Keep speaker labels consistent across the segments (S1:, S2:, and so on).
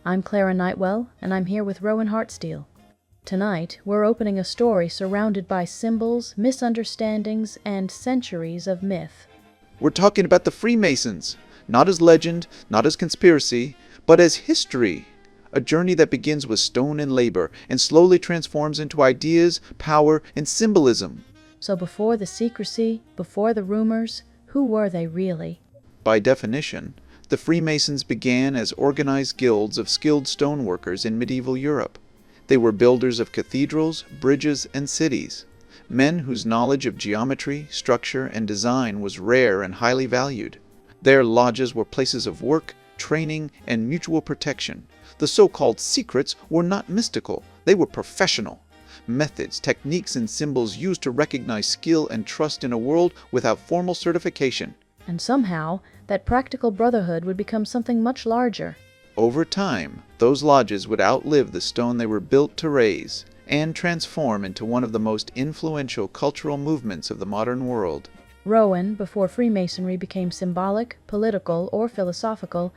S1: I'm Clara Nightwell, and I'm here with Rowan Hartsteele. Tonight, we're opening a story surrounded by symbols, misunderstandings, and centuries of myth.
S2: We're talking about the Freemasons, not as legend, not as conspiracy, but as history. A journey that begins with stone and labor and slowly transforms into ideas, power, and symbolism.
S1: So before the secrecy, before the rumors, who were they really?
S2: By definition, the Freemasons began as organized guilds of skilled stoneworkers in medieval Europe. They were builders of cathedrals, bridges, and cities. Men whose knowledge of geometry, structure, and design was rare and highly valued. Their lodges were places of work, training, and mutual protection. The so-called secrets were not mystical, they were professional. Methods, techniques, and symbols used to recognize skill and trust in a world without formal certification.
S1: And somehow, that practical brotherhood would become something much larger.
S2: Over time, those lodges would outlive the stone they were built to raise and transform into one of the most influential cultural movements of the modern world.
S1: Rowan, before Freemasonry became symbolic, political, or philosophical,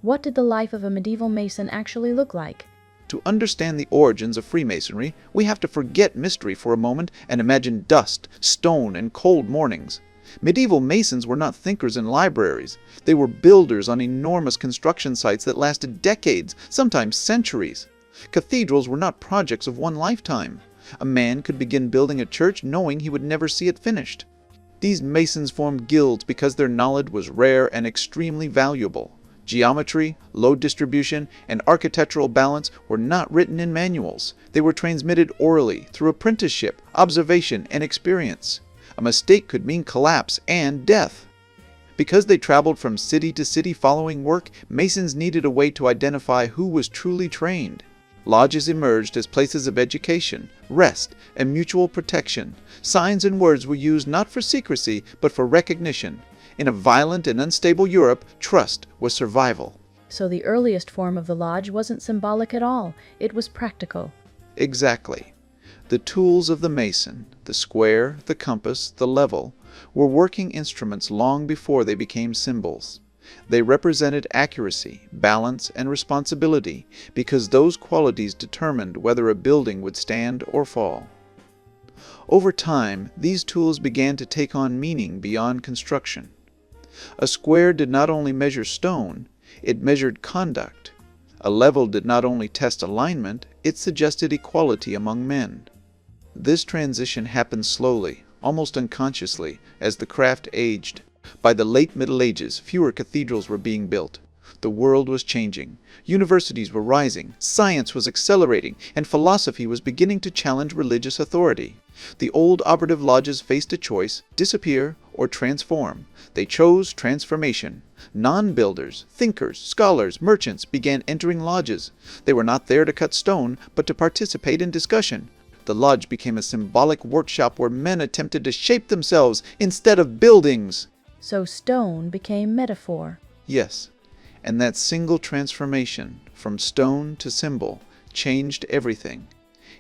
S1: what did the life of a medieval Mason actually look like?
S2: To understand the origins of Freemasonry, we have to forget mystery for a moment and imagine dust, stone, and cold mornings. Medieval Masons were not thinkers in libraries. They were builders on enormous construction sites that lasted decades, sometimes centuries. Cathedrals were not projects of one lifetime. A man could begin building a church knowing he would never see it finished. These Masons formed guilds because their knowledge was rare and extremely valuable. Geometry, load distribution, and architectural balance were not written in manuals. They were transmitted orally through apprenticeship, observation, and experience. A mistake could mean collapse and death. Because they traveled from city to city following work, Masons needed a way to identify who was truly trained. Lodges emerged as places of education, rest, and mutual protection. Signs and words were used not for secrecy, but for recognition. In a violent and unstable Europe, trust was survival.
S1: So the earliest form of the lodge wasn't symbolic at all. It was practical.
S2: Exactly. The tools of the Mason, the square, the compass, the level, were working instruments long before they became symbols. They represented accuracy, balance, and responsibility because those qualities determined whether a building would stand or fall. Over time, these tools began to take on meaning beyond construction. A square did not only measure stone, it measured conduct. A level did not only test alignment, it suggested equality among men. This transition happened slowly, almost unconsciously, as the craft aged. By the late Middle Ages, fewer cathedrals were being built. The world was changing. Universities were rising, science was accelerating, and philosophy was beginning to challenge religious authority. The old operative lodges faced a choice: disappear or transform. They chose transformation. Non-builders, thinkers, scholars, merchants began entering lodges. They were not there to cut stone, but to participate in discussion. The lodge became a symbolic workshop where men attempted to shape themselves instead of buildings.
S1: So stone became metaphor.
S2: Yes, and that single transformation, from stone to symbol, changed everything.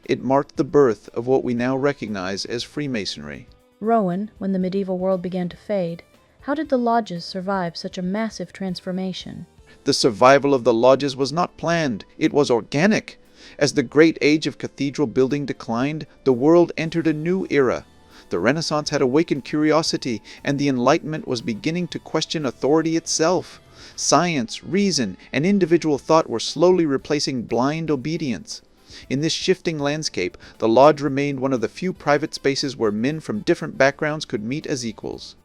S2: It marked the birth of what we now recognize as Freemasonry.
S1: Rowan, when the medieval world began to fade, how did the lodges survive such a massive transformation?
S2: The survival of the lodges was not planned, it was organic. As the great age of cathedral building declined, the world entered a new era. The Renaissance had awakened curiosity, and the Enlightenment was beginning to question authority itself. Science, reason, and individual thought were slowly replacing blind obedience. In this shifting landscape, the lodge remained one of the few private spaces where men from different backgrounds could meet as equals.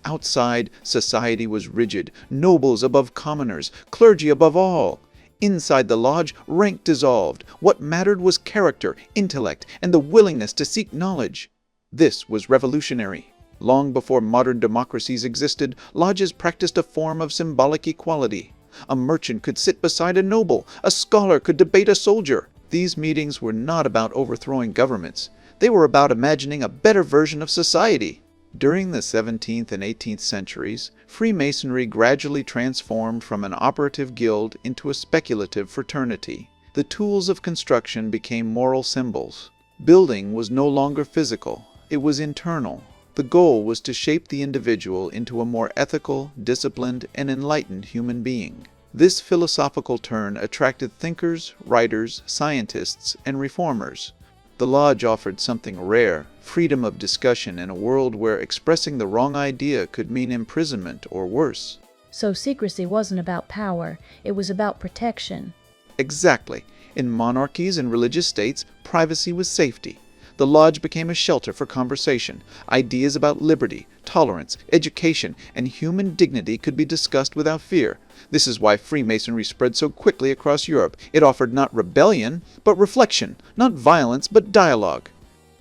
S2: Outside, society was rigid, nobles above commoners, clergy above all. Inside the lodge, rank dissolved. What mattered was character, intellect, and the willingness to seek knowledge. This was revolutionary. Long before modern democracies existed, lodges practiced a form of symbolic equality. A merchant could sit beside a noble. A scholar could debate a soldier. These meetings were not about overthrowing governments. They were about imagining a better version of society. During the 17th and 18th centuries, Freemasonry gradually transformed from an operative guild into a speculative fraternity. The tools of construction became moral symbols. Building was no longer physical, it was internal. The goal was to shape the individual into a more ethical, disciplined, and enlightened human being. This philosophical turn attracted thinkers, writers, scientists, and reformers. The lodge offered something rare, freedom of discussion in a world where expressing the wrong idea could mean imprisonment or worse.
S1: So secrecy wasn't about power, it was about protection.
S2: Exactly. In monarchies and religious states, privacy was safety. The lodge became a shelter for conversation. Ideas about liberty, tolerance, education, and human dignity could be discussed without fear. This is why Freemasonry spread so quickly across Europe. It offered not rebellion, but reflection, not violence, but dialogue.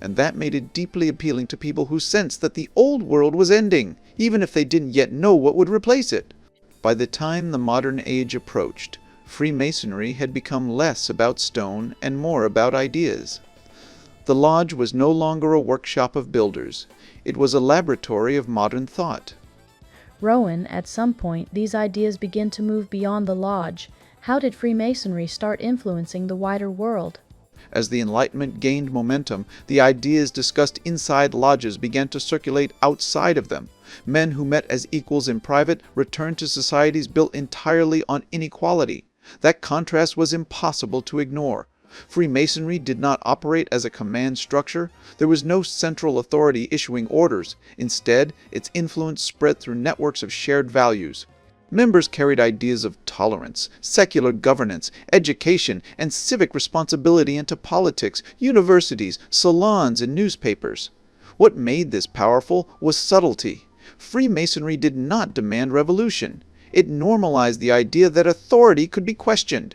S2: And that made it deeply appealing to people who sensed that the old world was ending, even if they didn't yet know what would replace it. By the time the modern age approached, Freemasonry had become less about stone and more about ideas. The lodge was no longer a workshop of builders. It was a laboratory of modern thought.
S1: Rowan, at some point, these ideas begin to move beyond the lodge. How did Freemasonry start influencing the wider world?
S2: As the Enlightenment gained momentum, the ideas discussed inside lodges began to circulate outside of them. Men who met as equals in private returned to societies built entirely on inequality. That contrast was impossible to ignore. Freemasonry did not operate as a command structure. There was no central authority issuing orders. Instead, its influence spread through networks of shared values. Members carried ideas of tolerance, secular governance, education, and civic responsibility into politics, universities, salons, and newspapers. What made this powerful was subtlety. Freemasonry did not demand revolution. It normalized the idea that authority could be questioned.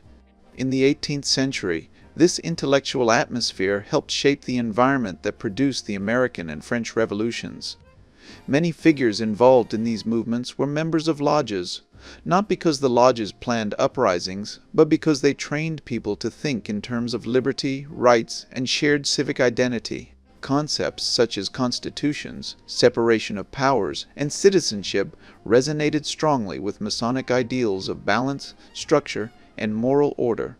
S2: In the 18th century, this intellectual atmosphere helped shape the environment that produced the American and French revolutions. Many figures involved in these movements were members of lodges, not because the lodges planned uprisings, but because they trained people to think in terms of liberty, rights, and shared civic identity. Concepts such as constitutions, separation of powers, and citizenship resonated strongly with Masonic ideals of balance, structure, and moral order.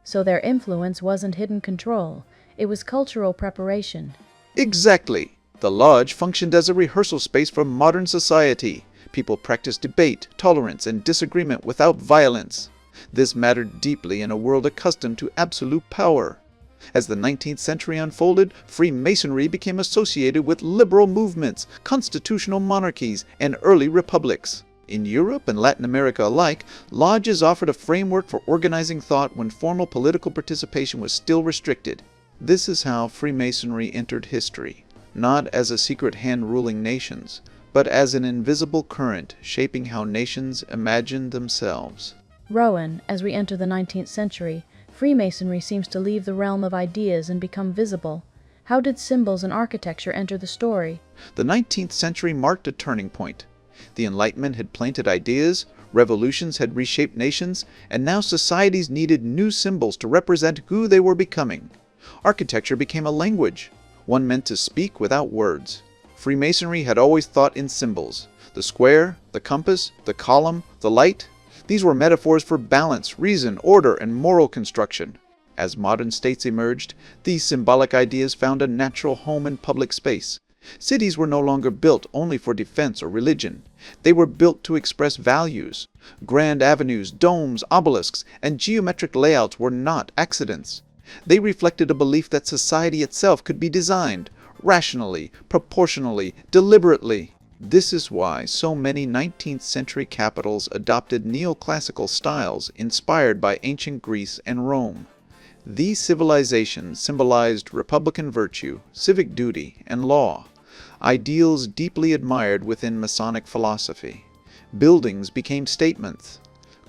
S1: So their influence wasn't hidden control, it was cultural preparation.
S2: Exactly. The lodge functioned as a rehearsal space for modern society. People practiced debate, tolerance, and disagreement without violence. This mattered deeply in a world accustomed to absolute power. As the 19th century unfolded, Freemasonry became associated with liberal movements, constitutional monarchies, and early republics. In Europe and Latin America alike, lodges offered a framework for organizing thought when formal political participation was still restricted. This is how Freemasonry entered history, not as a secret hand ruling nations, but as an invisible current shaping how nations imagined themselves.
S1: Rowan, as we enter the 19th century, Freemasonry seems to leave the realm of ideas and become visible. How did symbols and architecture enter the story?
S2: The 19th century marked a turning point. The Enlightenment had planted ideas, revolutions had reshaped nations, and now societies needed new symbols to represent who they were becoming. Architecture became a language, one meant to speak without words. Freemasonry had always thought in symbols. The square, the compass, the column, the light. These were metaphors for balance, reason, order, and moral construction. As modern states emerged, these symbolic ideas found a natural home in public space. Cities were no longer built only for defense or religion. They were built to express values. Grand avenues, domes, obelisks, and geometric layouts were not accidents. They reflected a belief that society itself could be designed, rationally, proportionally, deliberately. This is why so many 19th century capitals adopted neoclassical styles inspired by ancient Greece and Rome. These civilizations symbolized republican virtue, civic duty, and law, ideals deeply admired within Masonic philosophy. Buildings became statements.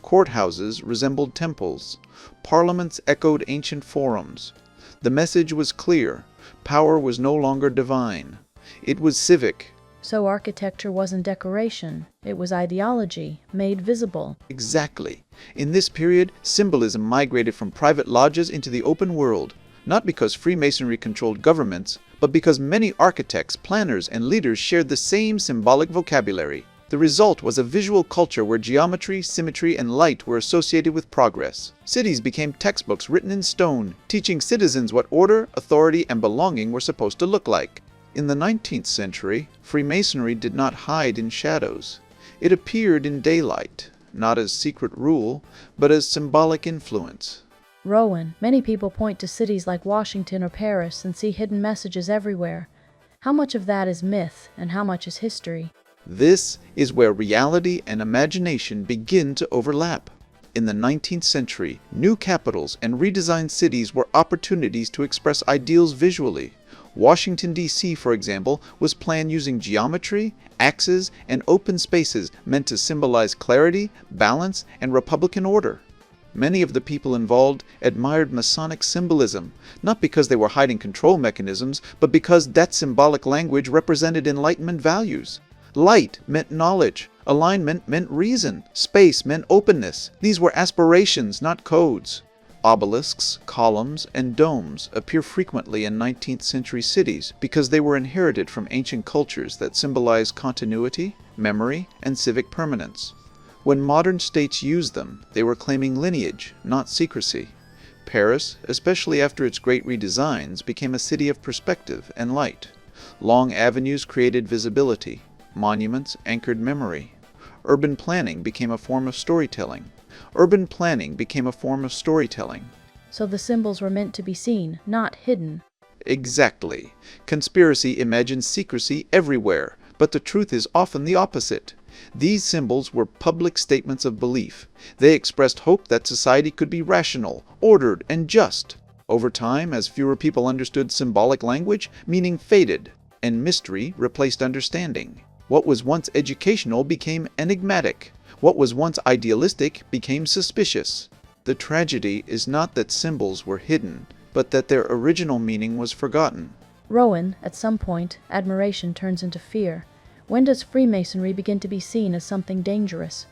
S2: Courthouses resembled temples. Parliaments echoed ancient forums. The message was clear. Power was no longer divine. It was civic.
S1: So architecture wasn't decoration, it was ideology, made visible.
S2: Exactly. In this period, symbolism migrated from private lodges into the open world, not because Freemasonry controlled governments, but because many architects, planners, and leaders shared the same symbolic vocabulary. The result was a visual culture where geometry, symmetry, and light were associated with progress. Cities became textbooks written in stone, teaching citizens what order, authority, and belonging were supposed to look like. In the 19th century, Freemasonry did not hide in shadows. It appeared in daylight. not as secret rule, but as symbolic influence.
S1: Rowan, many people point to cities like Washington or Paris and see hidden messages everywhere. How much of that is myth and how much is history?
S2: This is where reality and imagination begin to overlap. In the 19th century, new capitals and redesigned cities were opportunities to express ideals visually. Washington, D.C., for example, was planned using geometry, axes, and open spaces meant to symbolize clarity, balance, and Republican order. Many of the people involved admired Masonic symbolism, not because they were hiding control mechanisms, but because that symbolic language represented Enlightenment values. Light meant knowledge. Alignment meant reason. Space meant openness. These were aspirations, not codes. Obelisks, columns, and domes appear frequently in 19th century cities because they were inherited from ancient cultures that symbolize continuity, memory, and civic permanence. When modern states used them, they were claiming lineage, not secrecy. Paris, especially after its great redesigns, became a city of perspective and light. Long avenues created visibility. Monuments anchored memory. Urban planning became a form of storytelling.
S1: So the symbols were meant to be seen, not hidden.
S2: Exactly. Conspiracy imagines secrecy everywhere, but the truth is often the opposite. These symbols were public statements of belief. They expressed hope that society could be rational, ordered, and just. Over time, as fewer people understood symbolic language, meaning faded, and mystery replaced understanding. What was once educational became enigmatic. What was once idealistic became suspicious. The tragedy is not that symbols were hidden, but that their original meaning was forgotten.
S1: Rowan, at some point, admiration turns into fear. When does Freemasonry begin to be seen as something dangerous?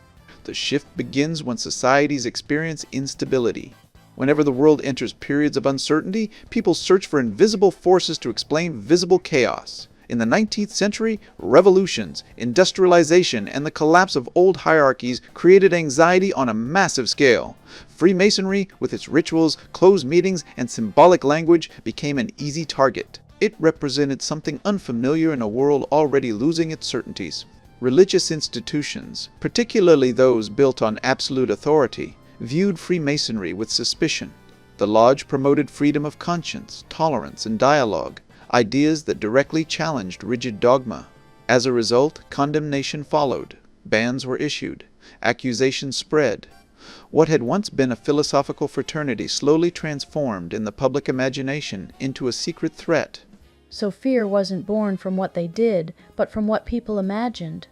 S2: The shift begins when societies experience instability. Whenever the world enters periods of uncertainty, people search for invisible forces to explain visible chaos. In the 19th century, revolutions, industrialization, and the collapse of old hierarchies created anxiety on a massive scale. Freemasonry, with its rituals, closed meetings, and symbolic language, became an easy target. It represented something unfamiliar in a world already losing its certainties. Religious institutions, particularly those built on absolute authority, viewed Freemasonry with suspicion. The lodge promoted freedom of conscience, tolerance, and dialogue, ideas that directly challenged rigid dogma. As a result, condemnation followed. Bans were issued. Accusations spread. What had once been a philosophical fraternity slowly transformed in the public imagination into a secret threat.
S1: So fear wasn't born from what they did, but from what people imagined.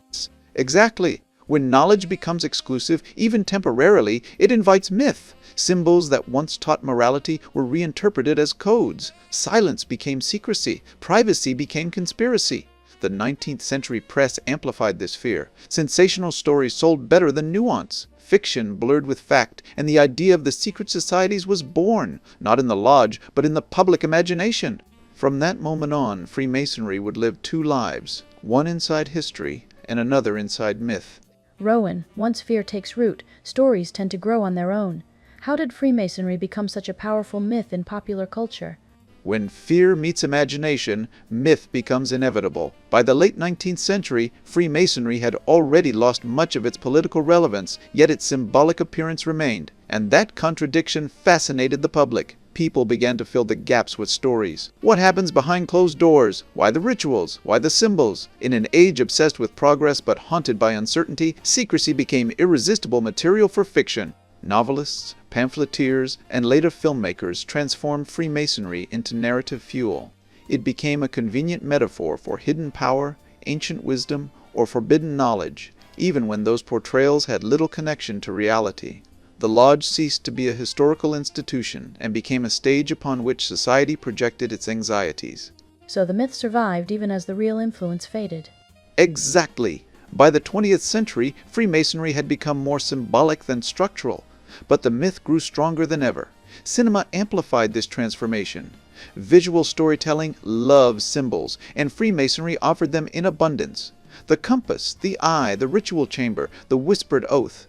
S2: Exactly. When knowledge becomes exclusive, even temporarily, it invites myth. Symbols that once taught morality were reinterpreted as codes. Silence became secrecy. Privacy became conspiracy. The 19th century press amplified this fear. Sensational stories sold better than nuance. Fiction blurred with fact, and the idea of the secret societies was born, not in the lodge, but in the public imagination. From that moment on, Freemasonry would live two lives, one inside history and another inside myth.
S1: Rowan, once fear takes root, stories tend to grow on their own. How did Freemasonry become such a powerful myth in popular culture?
S2: When fear meets imagination, myth becomes inevitable. By the late 19th century, Freemasonry had already lost much of its political relevance, yet its symbolic appearance remained. And that contradiction fascinated the public. People began to fill the gaps with stories. What happens behind closed doors? Why the rituals? Why the symbols? In an age obsessed with progress but haunted by uncertainty, secrecy became irresistible material for fiction. Novelists, pamphleteers, and later filmmakers transformed Freemasonry into narrative fuel. It became a convenient metaphor for hidden power, ancient wisdom, or forbidden knowledge, even when those portrayals had little connection to reality. The lodge ceased to be a historical institution and became a stage upon which society projected its anxieties.
S1: So the myth survived even as the real influence faded.
S2: Exactly. By the 20th century, Freemasonry had become more symbolic than structural, but the myth grew stronger than ever. Cinema amplified this transformation. Visual storytelling loves symbols, and Freemasonry offered them in abundance. The compass, the eye, the ritual chamber, the whispered oath.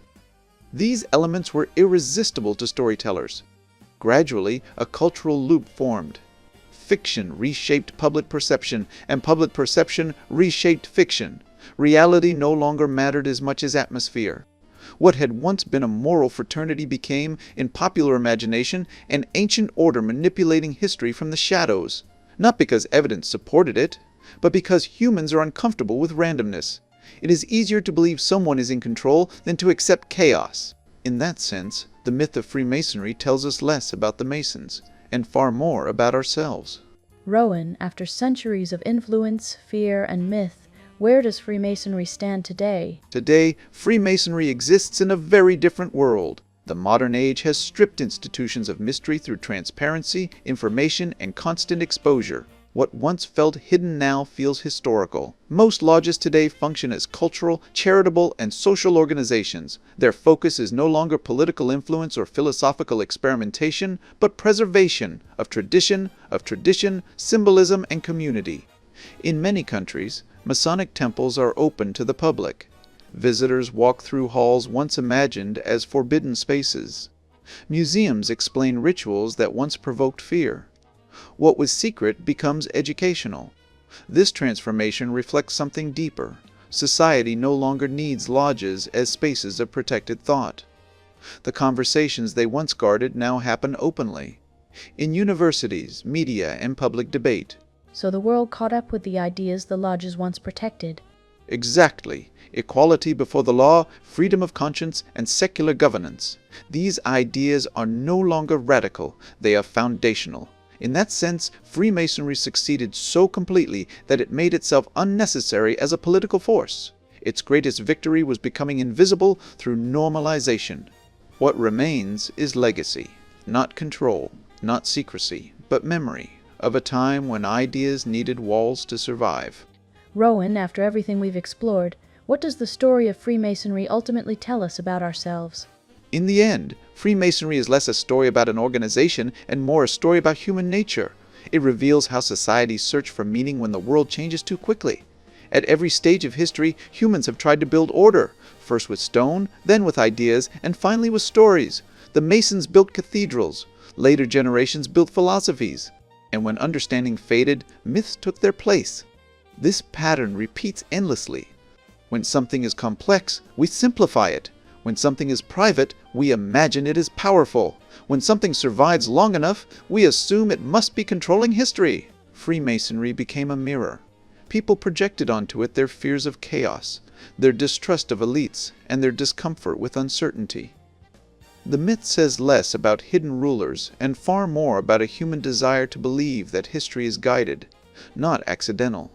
S2: These elements were irresistible to storytellers. Gradually, a cultural loop formed. Fiction reshaped public perception, and public perception reshaped fiction. Reality no longer mattered as much as atmosphere. What had once been a moral fraternity became, in popular imagination, an ancient order manipulating history from the shadows. Not because evidence supported it, but because humans are uncomfortable with randomness. It is easier to believe someone is in control than to accept chaos. In that sense, the myth of Freemasonry tells us less about the Masons, and far more about ourselves.
S1: Rowan, after centuries of influence, fear, and myth, where does Freemasonry stand today?
S2: Today, Freemasonry exists in a very different world. The modern age has stripped institutions of mystery through transparency, information, and constant exposure. What once felt hidden now feels historical. Most lodges today function as cultural, charitable, and social organizations. Their focus is no longer political influence or philosophical experimentation, but preservation of tradition, symbolism, and community. In many countries, Masonic temples are open to the public. Visitors walk through halls once imagined as forbidden spaces. Museums explain rituals that once provoked fear. What was secret becomes educational. This transformation reflects something deeper. Society no longer needs lodges as spaces of protected thought. The conversations they once guarded now happen openly. In universities, media, and public debate.
S1: So the world caught up with the ideas the lodges once protected.
S2: Exactly. Equality before the law, freedom of conscience, and secular governance. These ideas are no longer radical, they are foundational. In that sense, Freemasonry succeeded so completely that it made itself unnecessary as a political force. Its greatest victory was becoming invisible through normalization. What remains is legacy, not control, not secrecy, but memory of a time when ideas needed walls to survive.
S1: Rowan, after everything we've explored, what does the story of Freemasonry ultimately tell us about ourselves?
S2: In the end, Freemasonry is less a story about an organization and more a story about human nature. It reveals how societies search for meaning when the world changes too quickly. At every stage of history, humans have tried to build order, first with stone, then with ideas, and finally with stories. The Masons built cathedrals. Later generations built philosophies. And when understanding faded, myths took their place. This pattern repeats endlessly. When something is complex, we simplify it. When something is private, we imagine it is powerful. When something survives long enough, we assume it must be controlling history. Freemasonry became a mirror. People projected onto it their fears of chaos, their distrust of elites, and their discomfort with uncertainty. The myth says less about hidden rulers and far more about a human desire to believe that history is guided, not accidental.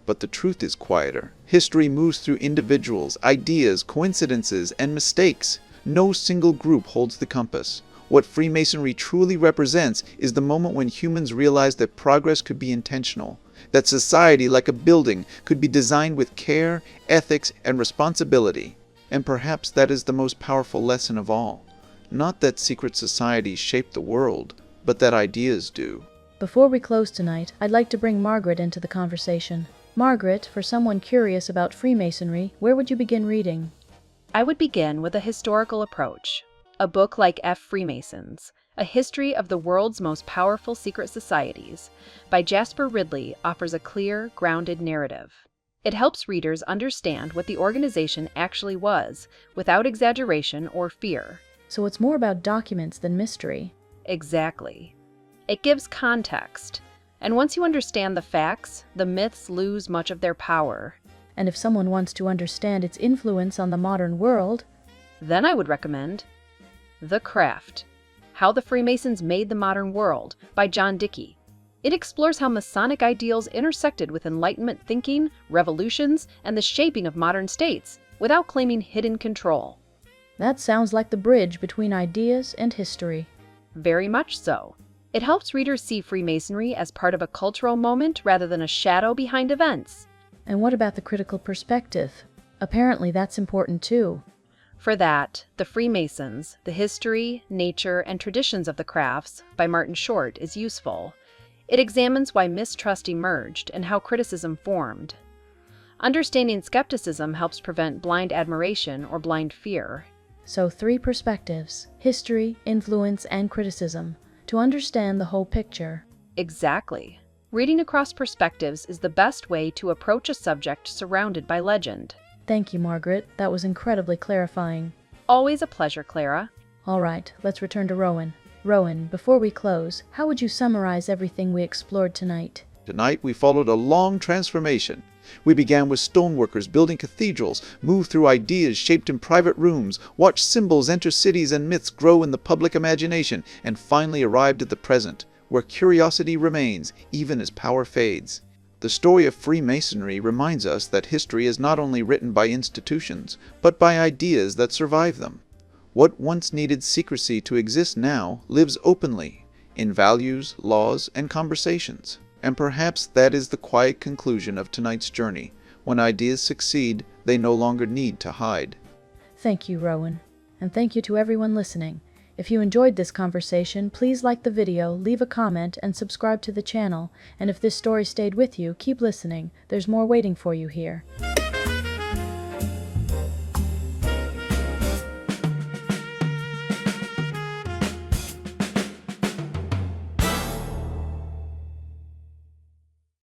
S2: But the truth is quieter. History moves through individuals, ideas, coincidences, and mistakes. No single group holds the compass. What Freemasonry truly represents is the moment when humans realize that progress could be intentional, that society, like a building, could be designed with care, ethics, and responsibility. And perhaps that is the most powerful lesson of all. Not that secret societies shape the world, but that ideas do.
S1: Before we close tonight, I'd like to bring Margaret into the conversation. Margaret, for someone curious about Freemasonry, where would you begin reading?
S3: I would begin with a historical approach. A book like F. Freemasons, A History of the World's Most Powerful Secret Societies, by Jasper Ridley offers a clear, grounded narrative. It helps readers understand what the organization actually was, without exaggeration or fear.
S1: So it's more about documents than mystery.
S3: Exactly. It gives context. And once you understand the facts, the myths lose much of their power.
S1: And if someone wants to understand its influence on the modern world,
S3: then I would recommend The Craft: How the Freemasons Made the Modern World by John Dickey. It explores how Masonic ideals intersected with Enlightenment thinking, revolutions, and the shaping of modern states, without claiming hidden control.
S1: That sounds like the bridge between ideas and history.
S3: Very much so. It helps readers see Freemasonry as part of a cultural moment rather than a shadow behind events.
S1: And what about the critical perspective? Apparently that's important too.
S3: For that, The Freemasons, The History, Nature, and Traditions of the Crafts by Martin Short is useful. It examines why mistrust emerged and how criticism formed. Understanding skepticism helps prevent blind admiration or blind fear.
S1: So 3 perspectives: history, influence, and criticism, to understand the whole picture.
S3: Exactly. Reading across perspectives is the best way to approach a subject surrounded by legend.
S1: Thank you, Margaret. That was incredibly clarifying.
S3: always a pleasure, Clara.
S1: All right, let's return to Rowan. Rowan, before we close, how would you summarize everything we explored tonight?
S2: Tonight we followed a long transformation. We began with stoneworkers building cathedrals, moved through ideas shaped in private rooms, watched symbols enter cities and myths grow in the public imagination, and finally arrived at the present, where curiosity remains, even as power fades. The story of Freemasonry reminds us that history is not only written by institutions, but by ideas that survive them. What once needed secrecy to exist now lives openly, in values, laws, and conversations. And perhaps that is the quiet conclusion of tonight's journey. When ideas succeed, they no longer need to hide.
S1: Thank you, Rowan. And thank you to everyone listening. If you enjoyed this conversation, please like the video, leave a comment, and subscribe to the channel. And if this story stayed with you, keep listening. There's more waiting for you here.